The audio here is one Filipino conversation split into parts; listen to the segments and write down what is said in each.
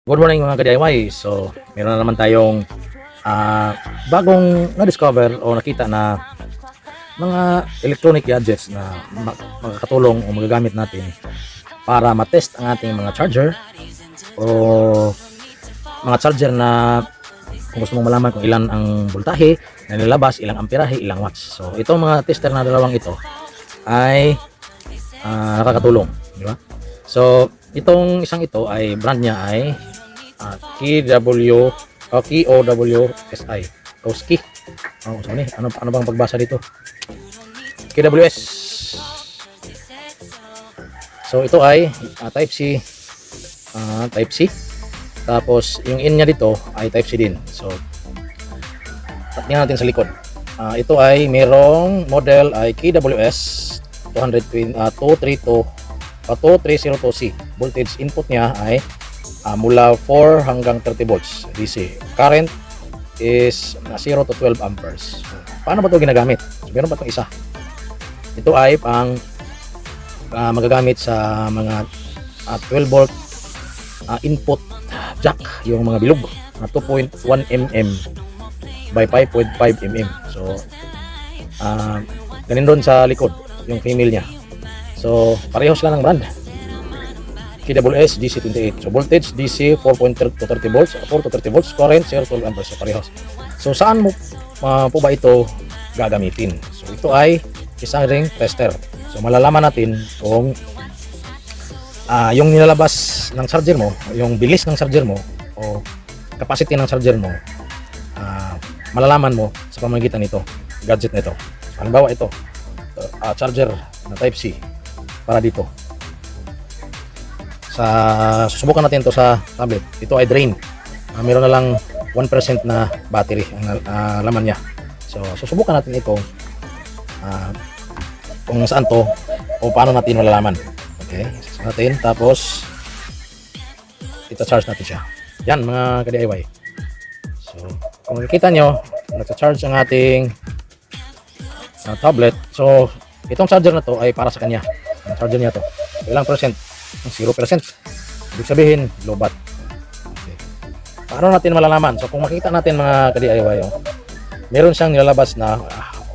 Good morning mga ka-DIY. So, meron na naman tayong bagong na-discover o nakita na mga electronic gadgets na makakatulong o magagamit natin para matest ang ating mga charger o mga charger na kung gusto mong malaman kung ilan ang voltahe na nilalabas, ilang amperahe, ilang watts. So, itong mga tester na dalawang ito ay nakakatulong, di ba? So, itong isang ito ay brand niya ay KOWSI. Kowski. Oh, sorry. Ano bang pagbasa dito? KWS. So ito ay type C. Type C. Tapos yung in niya dito ay type C din. So tingnan natin sa likod. Ito ay merong model ay KWS 2302C. Voltage input niya ay mula 4 hanggang 30 volts DC. Current is 0 to 12 amperes. Paano ba ito ginagamit? So, meron pa itong isa. Ito ay pang magagamit sa mga 12 volt input jack, yung mga bilog na 2.1 mm by 5.5 mm. So ganin doon sa likod yung female niya. So parehas lang ng brand. KWS DC28. So voltage DC 4.3 to 30 volts, 4 to 30 volts, current 0 to 12 amperes. So parehas. So saan mo po ba ito gagamitin? So ito ay isang ring tester. So malalaman natin kung yung nilalabas ng charger mo, yung bilis ng charger mo o capacity ng charger mo, malalaman mo sa pamamagitan nito, gadget nito. Halimbawa ito, charger na type C para dito. Susubukan natin to sa tablet. Ito ay drain. Meron na lang 1% na battery ang laman niya. So susubukan natin ito kung saan to o paano natin malalaman. Okay, natin tapos ita-charge natin siya. Yan mga ka-DIY. So kung makikita nyo, nagsa-charge ang ating tablet. So itong charger na to ay para sa kanya. Ang charger niya to. Ilang percent? 0%. Ibig sabihin, low bat. Okay. Paano natin malalaman? So kung makita natin mga ka-DIY, meron siyang nilalabas na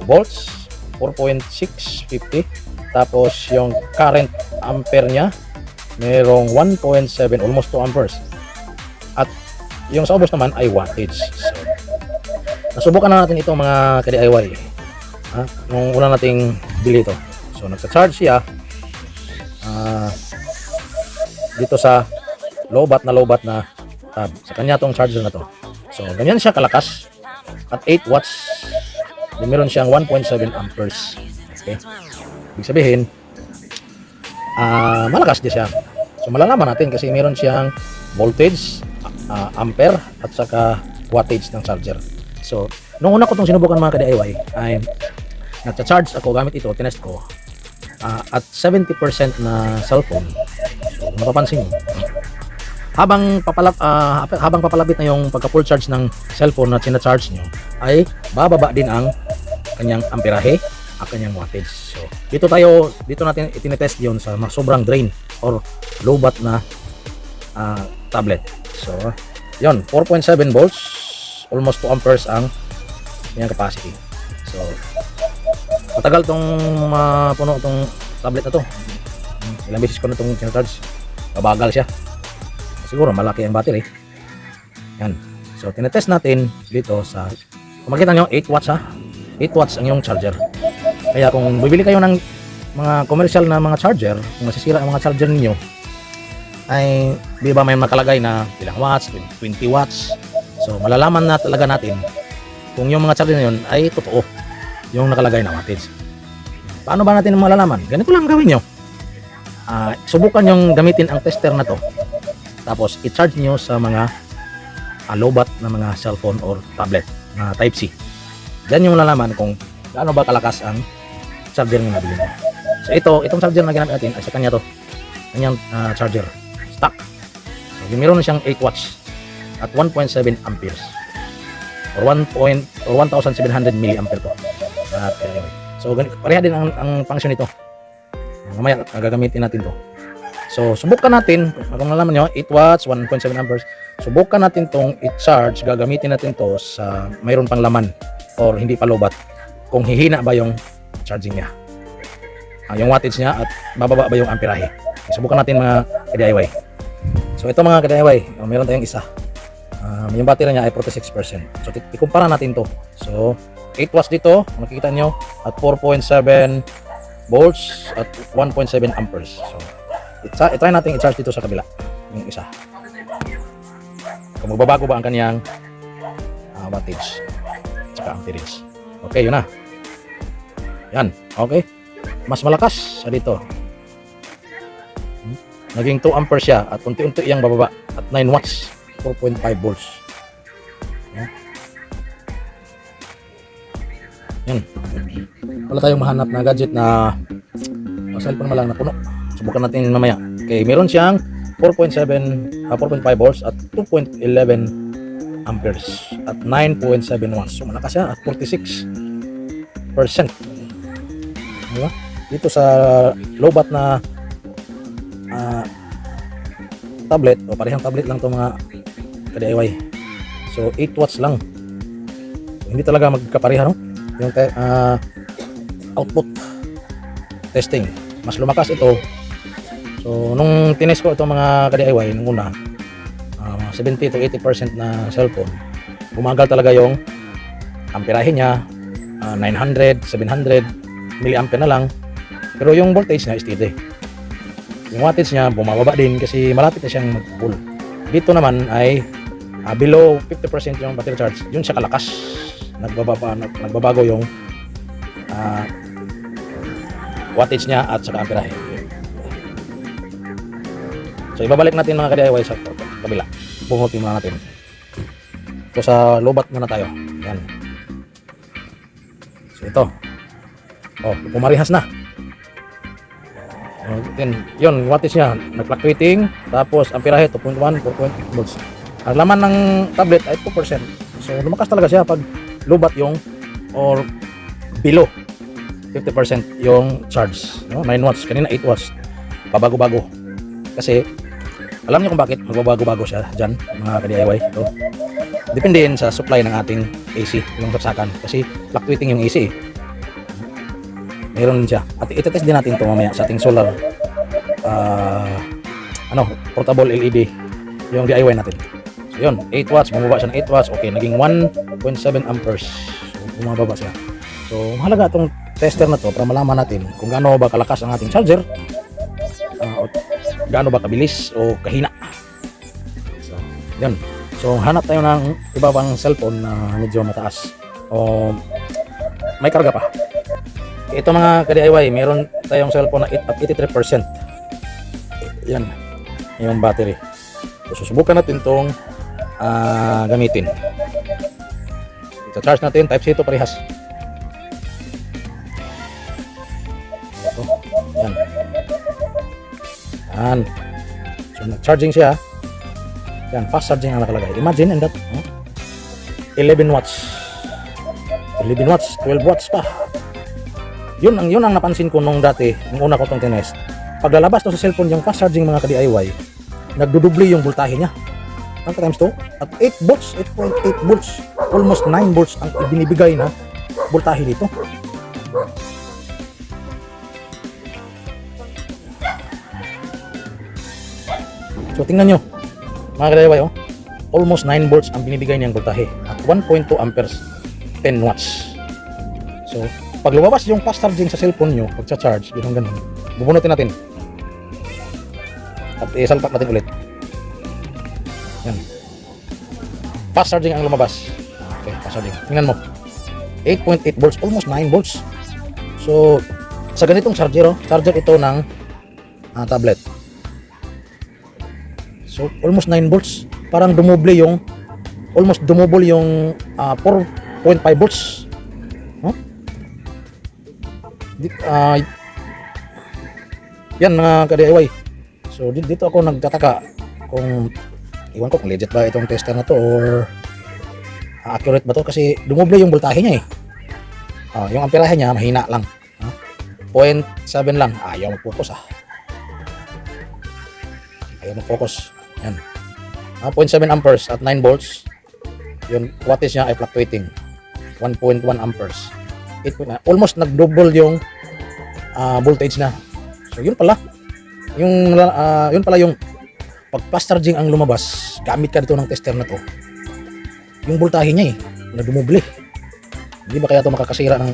volts 4.650, tapos yung current ampere niya merong 1.7, almost 2 amperes, at yung sa ubos naman ay wattage. So nasubukan na natin itong mga ka-DIY nung una nating bili ito. So nagsa-charge siya dito sa low bat na tab. Sa kanya tong charger na to. So ganyan siya kalakas at 8 watts. Then meron siyang 1.7 amperes. Okay. Ibig sabihin malakas din siya. So malalaman natin kasi meron siyang voltage, ampere at saka wattage ng charger. So nung una ko tong sinubukan mga ka-DIY ay nagcha-charge ako gamit ito, tinest ko at 70% na cellphone. So, mapapansin nyo, habang papalapit na yung pagka full charge ng cellphone na sina-charge nyo, ay bababa din ang kanyang amperahe at kanyang wattage. So dito natin itinetest yun sa sobrang drain or low bat na tablet. So yun, 4.7 volts, almost 2 amperes ang kanyang capacity. So matagal tong puno tong tablet na to. Ilang beses ko na itong charge. Babagal siya. Siguro malaki ang battery. Yan. So tinetest natin dito sa, kung makita nyo, 8 watts 8 watts ang yung charger. Kaya kung bibili kayo ng mga commercial na mga charger, kung masisira ang mga charger ninyo, ay di ba may makalagay na ilang watts, 20 watts. So malalaman na talaga natin kung yung mga charger na yun ay totoo yung nakalagay na wattage. Paano ba natin malalaman? Ganito lang gawin nyo. Subukan yung gamitin ang tester na to, tapos i-charge nyo sa mga low-bat na mga cellphone or tablet na type C. Diyan yung malalaman kung gaano ba kalakas ang charger na nabili nyo. So itong charger na ginamit natin ay sa kanya to, kanyang charger stock. So meron na siyang 8 watts at 1.7 amperes or 1,700 milliampere to. So pareha din ang function nito. Mamaya gagamitin natin to. So, subukan natin, kung nalaman nyo, 8 watts, 1.7 amperes. Subukan natin tong i-charge, gagamitin natin to sa mayroon pang laman or hindi pa lobat. Kung hihina ba yung charging niya. Yung wattage niya at bababa ba yung amperahe. Subukan natin mga ka-DIY. So, ito mga ka-DIY, meron tayong isa. Yung battery niya ay 46%. So, ikumpara natin to. So, 8 watts dito, kung nakikita nyo, at 4.7 volts at 1.7 amperes. So, i-try natin i-charge dito sa kabila yung isa kung magbabago ba ang kanyang wattage tsaka amperage. Okay, yun na. Yan, okay, mas malakas sa dito. Naging 2 amperes siya at unti-unti iyang bababa at 9 watts, 4.5 volts. Yan, wala tayong mahanap na gadget na cellphone na lang na puno. Subukan natin mamaya. Okay, meron siyang 4.5 volts at 2.11 amperes at 9.7 watts. So malakas siya at 46%. Diba? Dito sa lobat na tablet, o parehang tablet lang to mga ka-DIY. So 8 watts lang. Hindi talaga magkapareha, no? Yung output testing. Mas lumakas ito. So, nung tinest ko itong mga ka-DIY, nung una, 70 to 80% na cellphone, bumagal talaga yung amperahe niya, 900, 700 milliampere na lang. Pero yung voltage niya, steady. Yung wattage niya, bumababa din kasi malapit na siyang mag-full. Dito naman ay below 50% yung battery charge. Yun siya kalakas. Nagbabago yung wattage niya at saka amperahe. So ibabalik natin mga ka-DIY sa kabila. Bungutin muna natin. So sa lobat muna tayo. Yan. So ito. Oh, pumarihas na. Yun, wattage niya nag-fluctuating. Tapos amperahe 2.1, 4.8 volts. Ang laman ng tablet ay 2%. So lumakas talaga siya pag lobat yung or below 50% yung charge, no? 9 watts, kanina 8 watts. Pabago-bago. Kasi alam niyo kung bakit magbabago-bago siya dyan, mga ka-DIY. So, depende din sa supply ng ating AC, yung saksakan. Kasi fluctuating yung AC. Meron din siya. At itetest din natin ito mamaya sa ating solar portable LED, yung DIY natin. So, yun, 8 watts, bumaba siya ng 8 watts. Okay, naging 1.7 amperes. So, bumababa siya. So, mahalaga itong tester na to para malaman natin kung gaano ba kalakas ang ating charger, gaano ba kabilis o kahina. So, yun. So, hanap tayo ng iba pang cellphone na medyo mataas o may karga pa. Ito mga ka-DIY, meron tayong cellphone na at 83%. Yan, yung battery. So, susubukan natin itong gamitin. Ito, charge natin, type C ito parehas. So, yan. Yan. So, nag-charging siya. Yan, fast charging ang nakalagay. Imagine, and that, 11 watts. 11 watts, 12 watts pa. Yun ang napansin ko nung dati, nung una ko itong tinest. Paglalabas to sa cellphone yung fast charging mga ka-DIY, nagdudubli yung voltahe niya. Ang times 2, at 8 volts, 8.8 volts, almost 9 volts ang ibinibigay na voltahe dito. So tingnan nyo, mga ka-DIY, almost 9 volts ang binibigay niyang voltahe at 1.2 amperes, 10 watts. So pag lumabas yung fast charging sa cellphone nyo, pag-charge, ganun, bubunutin natin at isalpak natin ulit. Yan, fast charging ang lumabas. Okay, fast charging, tingnan mo, 8.8 volts, almost 9 volts. So sa ganitong charger, charger ito ng tablet. So almost 9 volts, parang almost dumoble yung 4.5 volts. Yan mga ka-DIY. So dito ako nagtataka kung iwan ko kung legit ba itong tester na to or accurate ba to, kasi dumoble yung voltahe niya yung amperahe niya mahina lang, 0.7 lang, ayaw mag-focus Okay, mag-focus. Yan. 0.7 amperes at 9 volts. Yung wattage niya ay fluctuating. 1.1 amperes. 8.9. Almost nag-double yung voltage na. So yun pala. Yun pala yung pag fast charging ang lumabas, gamit ka dito ng tester na to. Yung voltahe niya na dumubli. Hindi ba kaya ito makakasira ng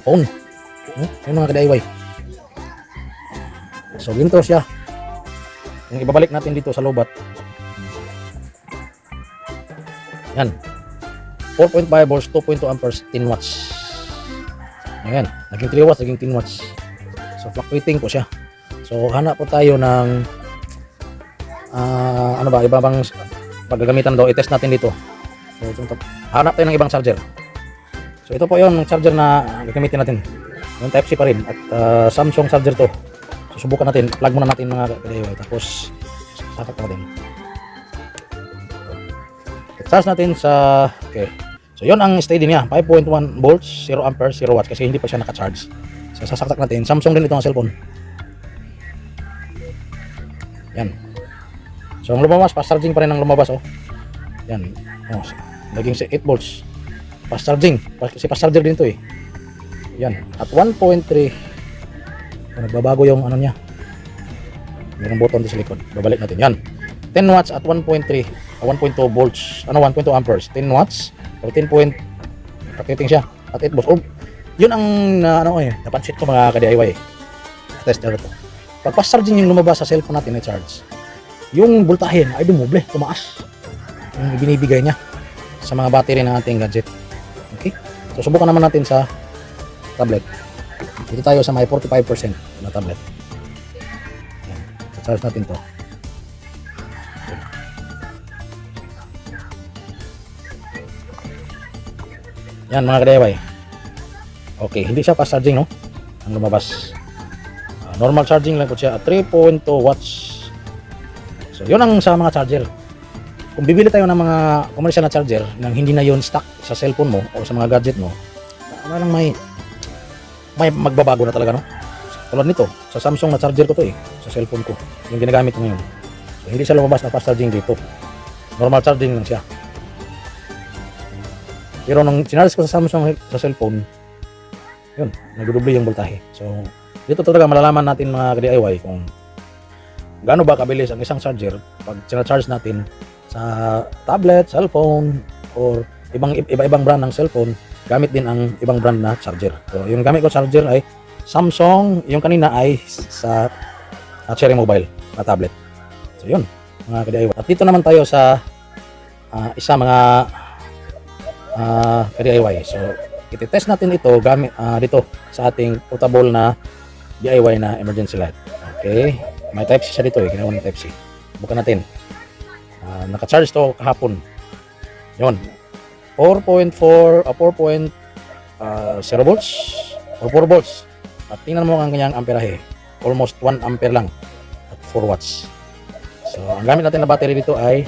phone? Yung mga ka-DIY. So ganito siya. Yung ibabalik natin dito sa lobat. Yan. 4.5 volts, 2.2 amperes, 10 watts. Ayan. Naging 3 watts, naging 10 watts. So fluctuating po siya. So hanap po tayo ng iba bang paggagamitan daw. I-test natin dito. So hanap tayo ng ibang charger. So ito po yung charger na gagamitin natin. Yung Type C pa rin. At Samsung charger to. Susubukan natin. Plug muna natin mga DIY. Tapos sakak natin. I-charge natin sa okay. So yun ang steady niya. 5.1 volts, 0 amperes, 0 watts. Kasi hindi pa siya naka-charge. So sasaktak natin. Samsung din ito ang cellphone. Yan. So ang lumabas, fast charging pa rin ang lumabas. Oh. Yan. Oh, naging 8 volts. Fast charging. Kasi fast charger din ito eh. Yan. At 1.3. Nagbabago yung ano niya. Mayroong button dito sa likod. Babalik natin. Yan. 10 watts at 1.3. 1.2 volts. 1.2 amperes. 10 watts. So 10 point. Fluctuating siya. At 8 volts. Oh, yun ang napansin ko mga ka-DIY. Test na ito. Pag fast charging yung lumabas sa cellphone natin na charge, yung voltahe ay dumoble, tumaas. Yung binibigay niya sa mga battery ng ating gadget. Okay? So subukan naman natin sa tablet. Dito tayo sa may 45% na tablet. Yan. So charge natin to. Yan mga ka-DIY. Okay, hindi siya fast charging, no? Ang lumabas. Normal charging lang po siya at 3.2 watts. So, yun ang sa mga charger. Kung bibili tayo ng mga commercial na charger nang hindi na yun stock sa cellphone mo o sa mga gadget mo, parang may magbabago na talaga, no? Tulad nito, sa Samsung na charger ko to sa cellphone ko. Yung ginagamit ko ngayon. So, hindi siya lumabas na fast charging dito. Normal charging lang siya. Pero nung sinarge ko sa Samsung sa cellphone, yun, nagdudoble yung voltahe. So, dito talaga malalaman natin mga ka-DIY kung gaano ba kabilis ang isang charger pag sina-charge natin sa tablet, cellphone, or iba-ibang brand ng cellphone, gamit din ang ibang brand na charger. So, yung gamit ko charger ay Samsung, yung kanina ay sa Cherry Mobile na tablet. So, yun, mga ka-DIY. At dito naman tayo sa isa mga ka-DIY. So, iti-test natin ito gamit dito sa ating portable na DIY na emergency light. Okay. May Type C siya dito ginawa ng Type C. Bukan natin. Naka-charge to kahapon. Yun. 4.0 volts or 4 volts. At tingnan mo ang kanyang amperahe. Almost 1 ampere lang at 4 watts. So, ang gamit natin na battery dito ay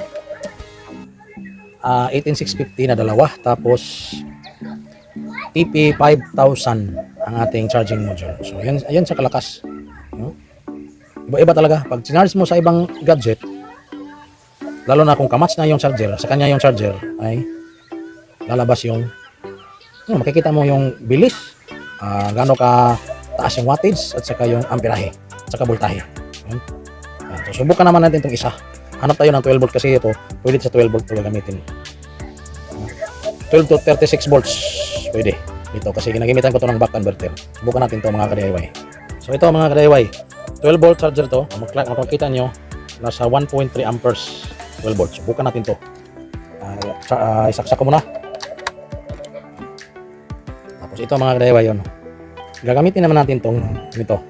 18650 na dalawa. Tapos TP5000 ang ating charging module. So, yan sa kalakas. No? Iba-iba talaga. Pag sinarge mo sa ibang gadget, lalo na kung kamatch na yung charger, sa kanya yung charger, ay lalabas yung makikita mo yung bilis, gaano ka taas yung wattage, at saka yung amperahe, at saka voltahe. So, subukan naman natin itong isa. Hanap tayo ng 12 volt kasi ito, pwede sa 12 volt ito gagamitin. 12 to 36 volts, pwede. Dito kasi ginagamitan ko to ng back converter. Subukan natin to mga ka-DIY. So ito mga ka-DIY, 12 volt charger to. Makikita nyo, nasa 1.3 amperes 12 volts. Subukan natin to. Isaksak ko muna. Tapos ito mga ka-DIY yun. Gagamitin naman natin tong ganito.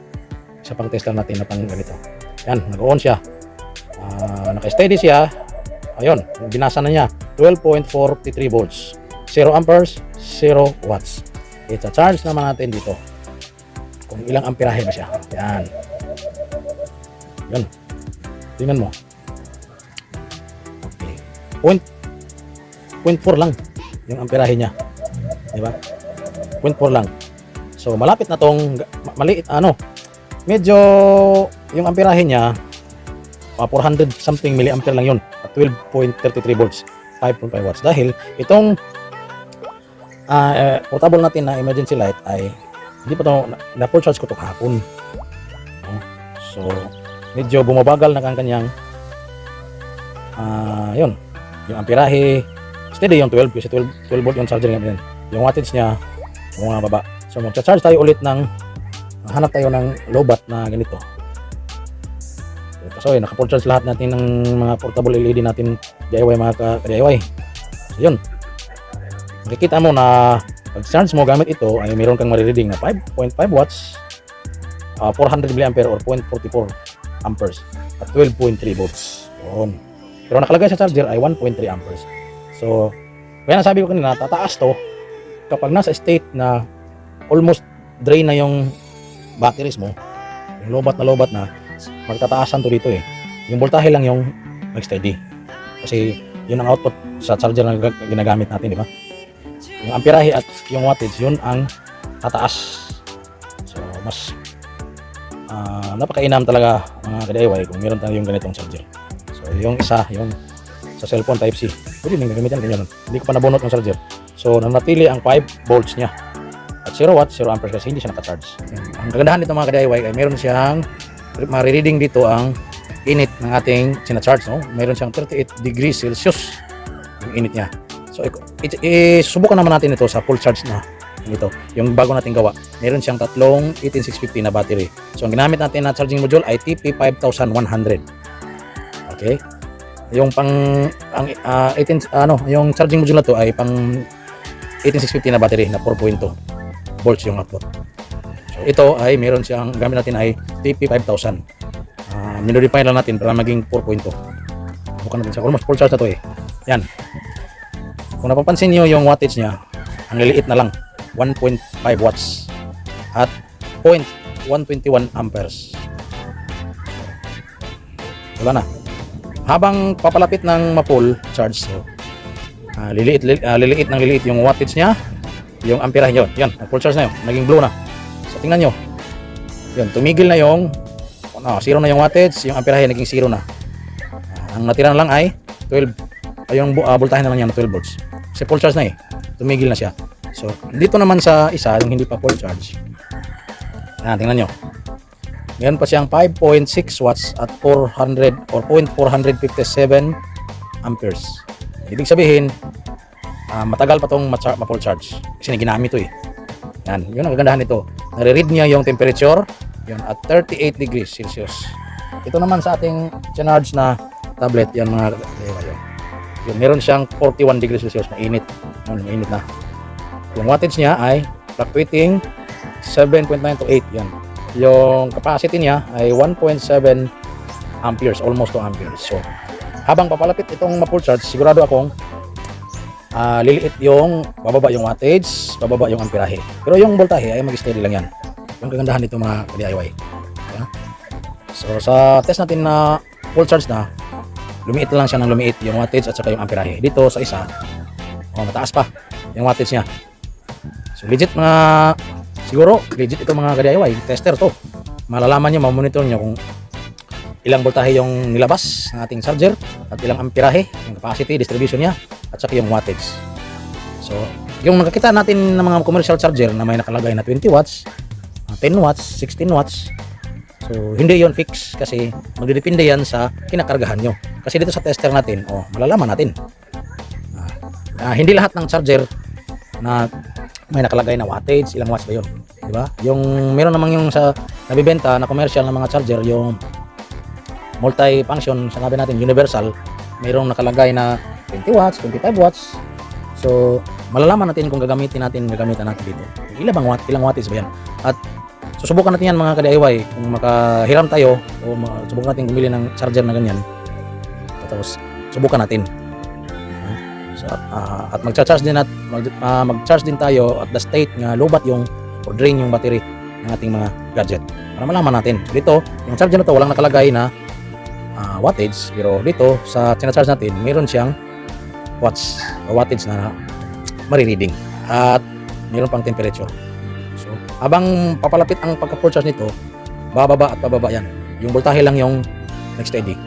Isa pang tester natin na pang ganito. Yan, nag-on siya. Naka-steady siya. Ayun, binasa na niya. 12.43 volts. 0 amperes, 0 watts. I-charge naman natin dito. Kung ilang amperahe ba siya. Yan. Yan. Tingnan mo. Okay. 0.4 lang yung amperahe niya. Diba? 0.4 lang. So, malapit na tong maliit, medyo yung amperahe niya 400 something milliampere lang yun at 12.33 volts, 5.5 watts. Dahil itong portable natin na emergency light ay hindi pa to na full charge ko to kahapon. No? So medyo bumabagal na ang kanyang yun, yung amperahe. Steady yung 12 kasi 12 volt yung charger niya. Yung wattage niya bumababa. So magcha-charge tayo ulit ng hanap tayo ng low bat na ganito. So naka-full charge lahat natin ng mga portable LED natin DIY mga ka-DIY. So yun. Makikita mo na pag charge mo gamit ito ay mayroon kang marireading na 5.5 watts, 400 mA or 0.44 amperes at 12.3 volts. Yun. Pero nakalagay sa charger ay 1.3 amperes. So, kaya nasabi ko kanina, tataas to kapag nasa state na almost drain na yung batteries mo, yung lobat na, magtataasan to dito eh. Yung voltahe lang yung mag-steady. Kasi yun ang output sa charger na ginagamit natin, di ba? Yung amperahe at yung wattage, yun ang tataas. So, mas napakainam talaga mga ka-DIY kung meron tayo yung ganitong charger. So, yung isa, yung sa cellphone Type-C. Pwede nang gagamitan ganyan. Hindi ko pa nabunot yung charger. So, nanatili ang 5 volts niya. At 0 watts, 0 amperes kasi hindi siya naka-charge. Ang kagandahan nito mga ka-DIY ay meron siyang marireading dito ang init ng ating sinacharge. No? Meron siyang 38 degrees Celsius yung init niya. So, subukan naman natin ito sa full charge na ito. Yung bago natin gawa. Meron siyang tatlong 18650 na battery. So, ang ginamit natin na charging module ay TP5100. Okay? Yung yung charging module na to ay pang 18650 na battery na 4.2 volts yung output. So, ito ay meron siyang gamit natin ay TP5000. Minodify lang natin para maging 4.2. Bukan natin siya. Almost full charge na to eh. Yan. Kung napapansin niyo yung wattage niya, ang liliit na lang, 1.5 watts at 0.121 amperes. Wala na. Habang papalapit ng ma-full charge, so, liliit yung wattage niya, yung amperahe niyo. Yan, full charge na yun. Naging blue na. So, tingnan nyo. Yan, tumigil na yung 0 na yung wattage, yung amperahe naging 0 na. Ang natira na lang ay 12, yung voltahe na lang yan na 12 volts. Kasi full charge na eh. Tumigil na siya. So, dito naman sa isa, yung hindi pa full charge. Yan, tingnan nyo. Meron pa siyang 5.6 watts at 400 or 0.457 amperes. Ibig sabihin, matagal pa itong ma-full charge. Kasi ginamit ito eh. Yan, yun ang kagandahan nito. Nare-read niya yung temperature yun, at 38 degrees Celsius. Ito naman sa ating charge na tablet, yan mga yun, meron siyang 41 degrees Celsius, mainit. Mainit na. Yung wattage niya ay fluctuating 7.9 to 8. Yan. Yung capacity niya ay 1.7 amperes, almost 2 amperes. So, habang papalapit itong ma-full charge, sigurado akong liliit yung bababa yung wattage, bababa yung amperahe. Pero yung voltahe ay mag-steady lang yan. Yung kagandahan nito mga DIY. Okay? So, sa test natin na full charge na, lumiit lang siya ng lumiit yung wattage at saka yung amperahe. Dito sa isa, mataas pa yung wattage niya. So legit siguro legit ito mga ka-DIY, tester to. Malalaman niyo, mamonitor niyo kung ilang voltahe yung nilabas ng ating charger at ilang amperahe, yung capacity, distribution niya at saka yung wattage. So yung nakikita natin ng mga commercial charger na may nakalagay na 20 watts, 10 watts, 16 watts, so hindi yon fix kasi magdedepende yan sa kinakargahan nyo. Kasi dito sa tester natin, malalaman natin. Hindi lahat ng charger na may nakalagay na wattage, ilang watts ba yun? Diba? Yung meron namang yung sa nabibenta na commercial na mga charger, yung multi-function, sanabi natin universal, mayroong nakalagay na 20 watts, 25 watts. So malalaman natin kung gagamitan natin dito. Ilang wattage ba yan? At susubukan natin yan mga ka-DIY kung makahiram tayo o subukan natin bumili ng charger na ganyan. Tapos subukan natin. So, at mag-charge din tayo at the state nga low bat yung or drain yung battery ng ating mga gadget. Para malaman natin. Dito, yung charger na to walang nakalagay na wattage, pero dito sa charge natin, meron siyang wattage na marireading at meron pang temperature. So, habang papalapit ang pagka-full charge nito, bababa at bababa yan. Yung voltahe lang yung nag-steady.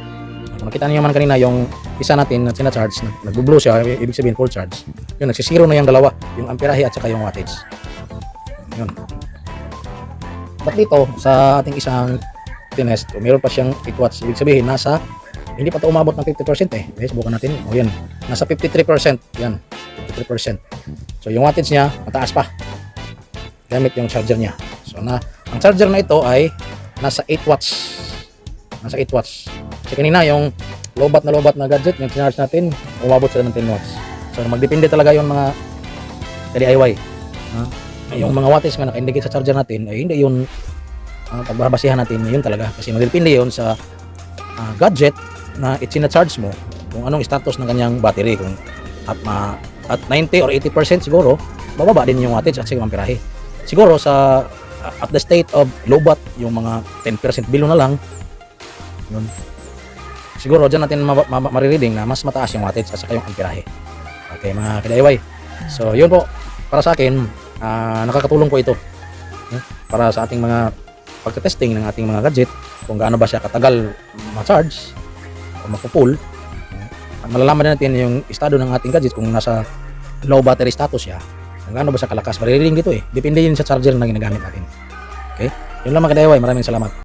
So nakita niyo man kanina yung isa natin na sina-charge, nag-blue siya, ibig sabihin full charge. Yun, nagsisiro na yung dalawa, yung amperahe at saka yung wattage. Yun. But dito, sa ating isang test, meron pa siyang 8 watts. Ibig sabihin, hindi pa ito umabot ng 50% eh. Okay, subukan natin. O yan, nasa 53%. Yan, 53%. So yung wattage niya, mataas pa. Gamit yung charger niya. So ang charger na ito ay nasa 8 watts. Nasa 8 watts. Kasi kanina yung lobat na gadget, yung charge natin, umabot sila ng 10 watts. So magdepende talaga yung mga DIY. Yung mga wattage nga naka-indicate sa charger natin ay hindi yun pagbabasihan natin, yun talaga. Kasi magdepende yun sa gadget na itina-charge mo kung anong status ng kanyang battery. Kung at 90 or 80% siguro, bababa din yung wattage at siguro amperahe. Siguro at the state of lobat, yung mga 10% below na lang, yun. Siguro dyan natin marireading na mas mataas yung wattage at saka yung amperahe. Okay mga ka-DIY. So yun po, para sa akin, nakakatulong po ito para sa ating mga pagka-testing ng ating mga gadget, kung gaano ba siya katagal ma-charge o mapu-full. Malalaman natin yung estado ng ating gadget kung nasa low battery status siya, kung gaano ba siya kalakas. Marireading dito eh, depende yun sa charger na ginagamit natin. Okay, yun lang mga ka-DIY, maraming salamat.